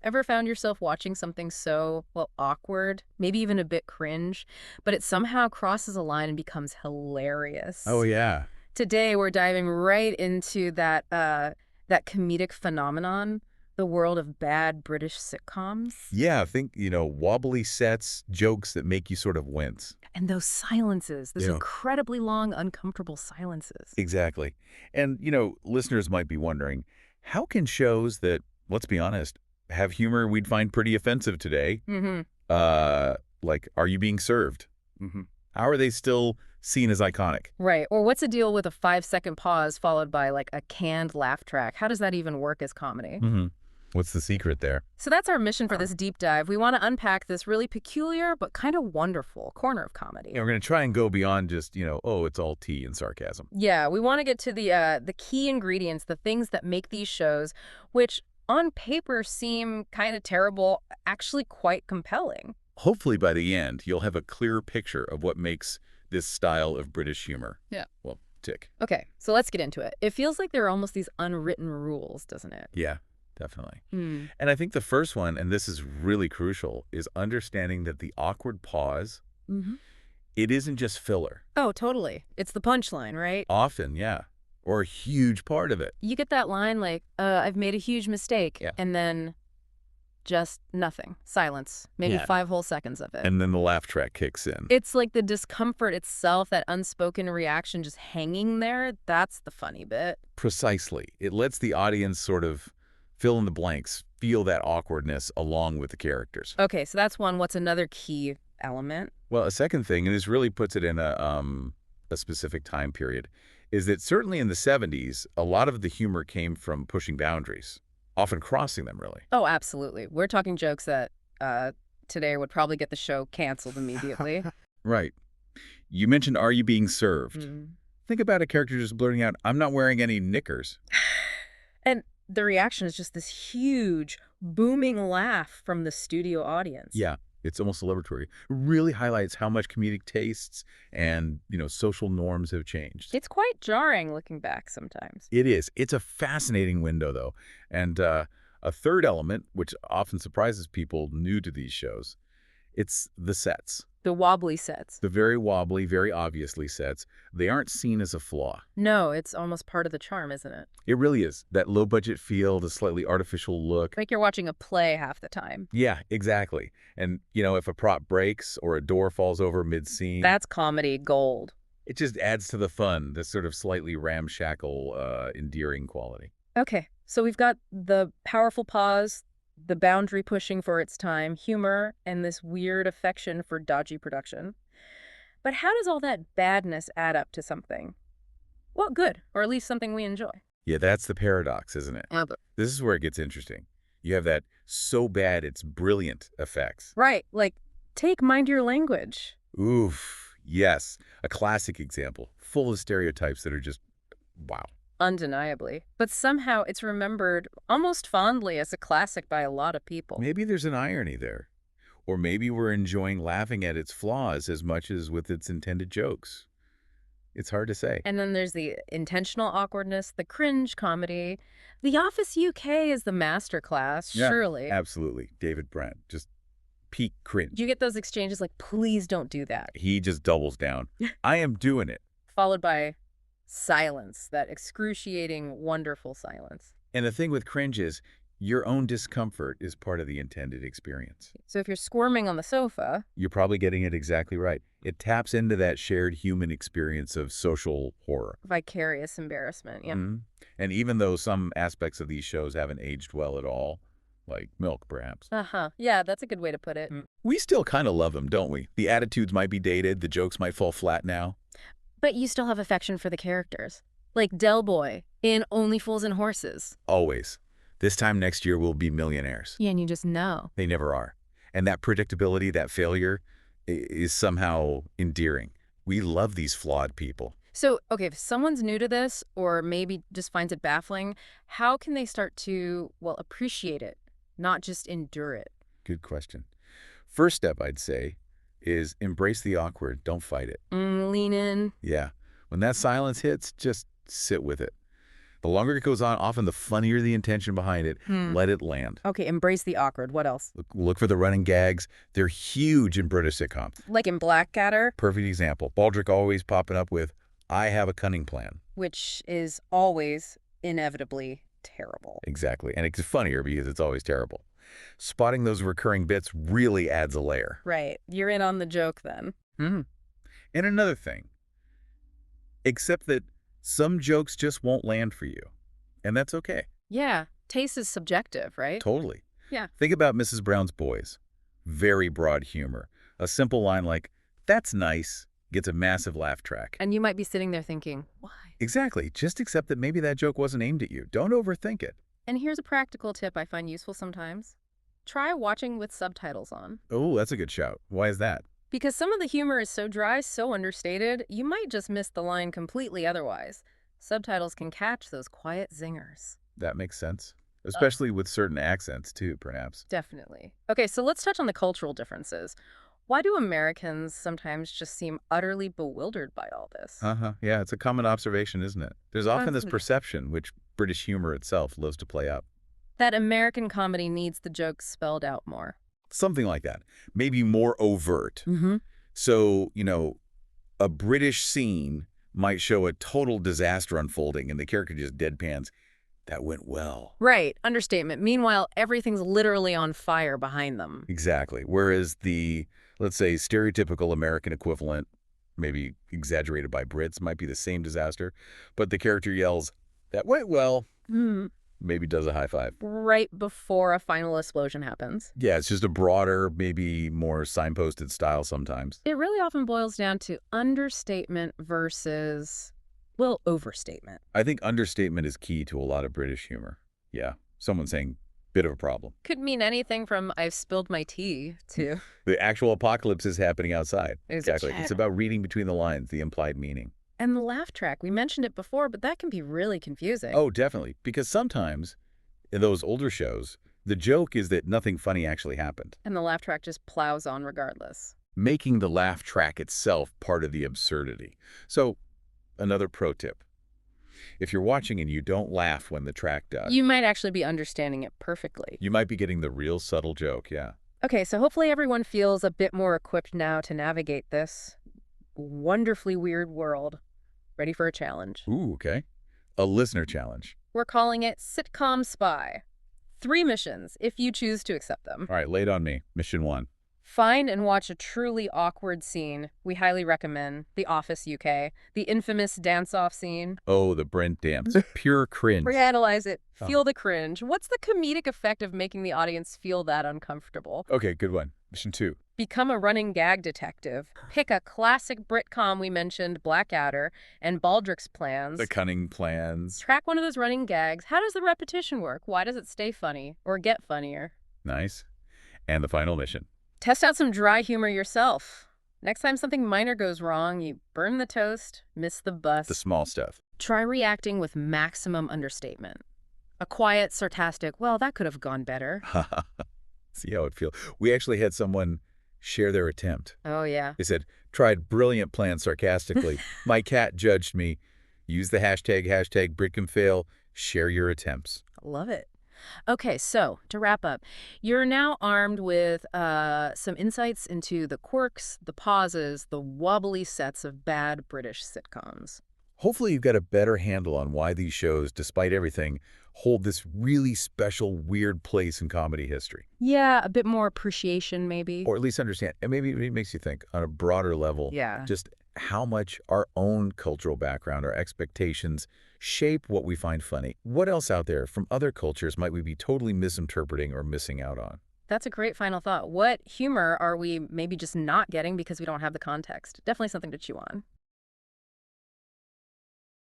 Ever found yourself watching something so, well, awkward, maybe even a bit cringe, but it somehow crosses a line and becomes Oh, hilarious? yeah. Today, we're diving right into that comedic phenomenon, the world of bad British sitcoms. Yeah, think, wobbly sets, jokes that make you sort of wince. And those silences, those You know, incredibly long, uncomfortable silences. exactly. And, listeners might be wondering, how can shows that, let's be honest, have humor we'd find pretty offensive today, Mm-hmm. like, Are You Being Served? How are they still seen as iconic? Right. Or what's the deal with a 5-second pause followed by like a canned laugh track? How does that even work as comedy? hmm What's the secret there? So that's our mission for this deep dive. We want to unpack this really peculiar but kind of wonderful corner of comedy. We're going to try and go beyond just, oh, it's all tea and sarcasm. Yeah, we want to get to the key ingredients, the things that make these shows, which on paper seem kind of terrible, actually quite compelling. Hopefully by the end, you'll have a clearer picture of what makes this style of British humor, Yeah. well, tick. Okay, so let's get into it. It feels like there are almost these unwritten rules, doesn't it? Yeah, definitely. Hmm. And I think the first one, and this is really crucial, is understanding that the awkward pause, Mm-hmm. it isn't just filler. Oh, totally. It's the punchline, right? Often, yeah, or a huge part of it. You get that line like, I've made a huge mistake, Yeah. and then just nothing. Silence. Maybe Yeah. 5 whole seconds of it. And then the laugh track kicks in. It's like the discomfort itself, that unspoken reaction just hanging there. That's the funny bit. Precisely. It lets the audience sort of fill in the blanks, feel that awkwardness along with the characters. Okay, so that's one. What's another key element? Well, a second thing, and this really puts it in a specific time period, is that certainly in the 70s, a lot of the humor came from pushing boundaries, often crossing them, really. Oh, absolutely. We're talking jokes that today would probably get the show canceled immediately. Right. You mentioned Are You Being Served? Mm. Think about a character just blurting out, I'm not wearing any knickers. And the reaction is just this huge, booming laugh from the studio audience. Yeah, it's almost celebratory. Really highlights how much comedic tastes and, social norms have changed. It's quite jarring looking back sometimes. It is. It's a fascinating window, though. And a third element, which often surprises people new to these shows, it's the sets. The wobbly sets. The very wobbly, very obviously sets. They aren't seen as a flaw. No, it's almost part of the charm, isn't it? It really is. That low-budget feel, the slightly artificial look. Like you're watching a play half the time. Yeah, exactly. And, if a prop breaks or a door falls over mid-scene, That's comedy gold. it just adds to the fun, this sort of slightly ramshackle, endearing quality. Okay, so we've got the powerful pause, the boundary pushing for its time, humor, and this weird affection for dodgy production. But how does all that badness add up to something? Well, good, or at least something we enjoy. Yeah, that's the paradox, isn't it? This is where it gets interesting. You have that so bad it's brilliant effects. Right, like take Mind Your Language. Oof, yes. A classic example, full of stereotypes that are just, wow. Undeniably. But somehow it's remembered almost fondly as a classic by a lot of people. Maybe there's an irony there. Or maybe we're enjoying laughing at its flaws as much as with its intended jokes. It's hard to say. And then there's the intentional awkwardness, the cringe comedy. The Office UK is the masterclass, Yeah, surely. absolutely. David Brent, just peak cringe. You get those exchanges like, please don't do that, He just doubles down. I am doing it. followed by silence, that excruciating, wonderful silence. And the thing with cringe is, your own discomfort is part of the intended experience. So if you're squirming on the sofa, You're probably getting it exactly right. It taps into that shared human experience of social horror. vicarious embarrassment. Yeah. Mhm. And even though some aspects of these shows haven't aged well at all, like Milk, perhaps, Uh-huh. Yeah, that's a good way to put it. we still kind of love them, don't we? The attitudes might be dated, the jokes might fall flat now. But you still have affection for the characters. Like Del Boy in Only Fools and Horses. Always. This time next year we'll be millionaires. Yeah, and you just know. They never are. And that predictability, that failure, is somehow endearing. We love these flawed people. So, okay, if someone's new to this or maybe just finds it baffling, how can they start to, well, appreciate it, not just endure it? Good question. First step, I'd say, is embrace the awkward. Don't fight it. Lean in. Yeah. When that silence hits, just sit with it. The longer it goes on, often the funnier the intention behind it. Hmm. Let it land. Okay, embrace the awkward. What else? Look for the running gags. They're huge in British sitcoms. Like in Blackadder, Perfect example. Baldric always popping up with, I have a cunning plan. which is always inevitably terrible. Exactly. And it's funnier because it's always terrible. Spotting those recurring bits really adds a layer. Right. You're in on the joke then. And another thing, except that some jokes just won't land for you. And that's okay. Yeah. Taste is subjective, right? Totally. Yeah. Think about Mrs. Brown's Boys. Very broad humor. A simple line like, that's nice, gets a massive laugh track. And you might be sitting there thinking, why? Exactly. Just accept that maybe that joke wasn't aimed at you. Don't overthink it. And here's a practical tip I find useful sometimes. Try watching with subtitles on. Oh, that's a good shout. Why is that? Because some of the humor is so dry, so understated, you might just miss the line completely otherwise. Subtitles can catch those quiet zingers. That makes sense. Especially with certain accents, too, perhaps. Definitely. Okay, so let's touch on the cultural differences. Why do Americans sometimes just seem utterly bewildered by all this? Yeah, it's a common observation, isn't it? There's often this Constantly. perception, which British humor itself loves to play up. That American comedy needs the jokes spelled out more. Something like that. Maybe more overt. Mm-hmm. So, a British scene might show a total disaster unfolding and the character just deadpans, that went well. Right, understatement. Meanwhile, everything's literally on fire behind them. Exactly. Whereas the, let's say, stereotypical American equivalent, maybe exaggerated by Brits, might be the same disaster, but the character yells, that went well, maybe does a high five. Right before a final explosion happens. Yeah, it's just a broader, maybe more signposted style sometimes. It really often boils down to understatement versus, well, overstatement. I think understatement is key to a lot of British humor. Yeah, someone saying, bit of a problem. Could mean anything from I've spilled my tea to The actual apocalypse is happening outside. There's a Exactly. It's cat. about reading between the lines, the implied meaning. And the laugh track, we mentioned it before, but that can be really confusing. Oh, definitely. Because sometimes in those older shows, the joke is that nothing funny actually happened, And the laugh track just plows on regardless. making the laugh track itself part of the absurdity. So, another pro tip. If you're watching and you don't laugh when the track does, You might actually be understanding it perfectly. you might be getting the real subtle joke, yeah. Okay, so hopefully everyone feels a bit more equipped now to navigate this wonderfully weird world. Ready for a challenge. Ooh, okay. A listener challenge. We're calling it Sitcom Spy. 3 missions, if you choose to accept them. All right, lay it on me. Mission 1. Find and watch a truly awkward scene. We highly recommend The Office UK, the infamous dance-off scene. Oh, the Brent dance. Pure cringe. Reanalyze it. Oh. Feel the cringe. What's the comedic effect of making the audience feel that uncomfortable? Okay, good one. Mission 2. Become a running gag detective. Pick a classic Britcom we mentioned, Blackadder, and Baldric's plans. The cunning plans. Track one of those running gags. How does the repetition work? Why does it stay funny or get funnier? Nice. And the final mission. Test out some dry humor yourself. Next time something minor goes wrong, you burn the toast, miss the bus. The small stuff. Try reacting with maximum understatement. A quiet, sarcastic, well, that could have gone better. See how it feels. We actually had someone share their attempt. Oh, yeah. They said, tried brilliant plan sarcastically. My cat judged me. Use the hashtag #BritcomFail. Share your attempts. Love it. Okay, so to wrap up, you're now armed with some insights into the quirks, the pauses, the wobbly sets of bad British sitcoms. Hopefully you've got a better handle on why these shows, despite everything, hold this really special, weird place in comedy history. Yeah, a bit more appreciation, maybe. Or at least understand, and maybe it makes you think on a broader level, Yeah. just how much our own cultural background, our expectations, shape what we find funny. What else out there from other cultures might we be totally misinterpreting or missing out on? That's a great final thought. What humor are we maybe just not getting because we don't have the context? Definitely something to chew on.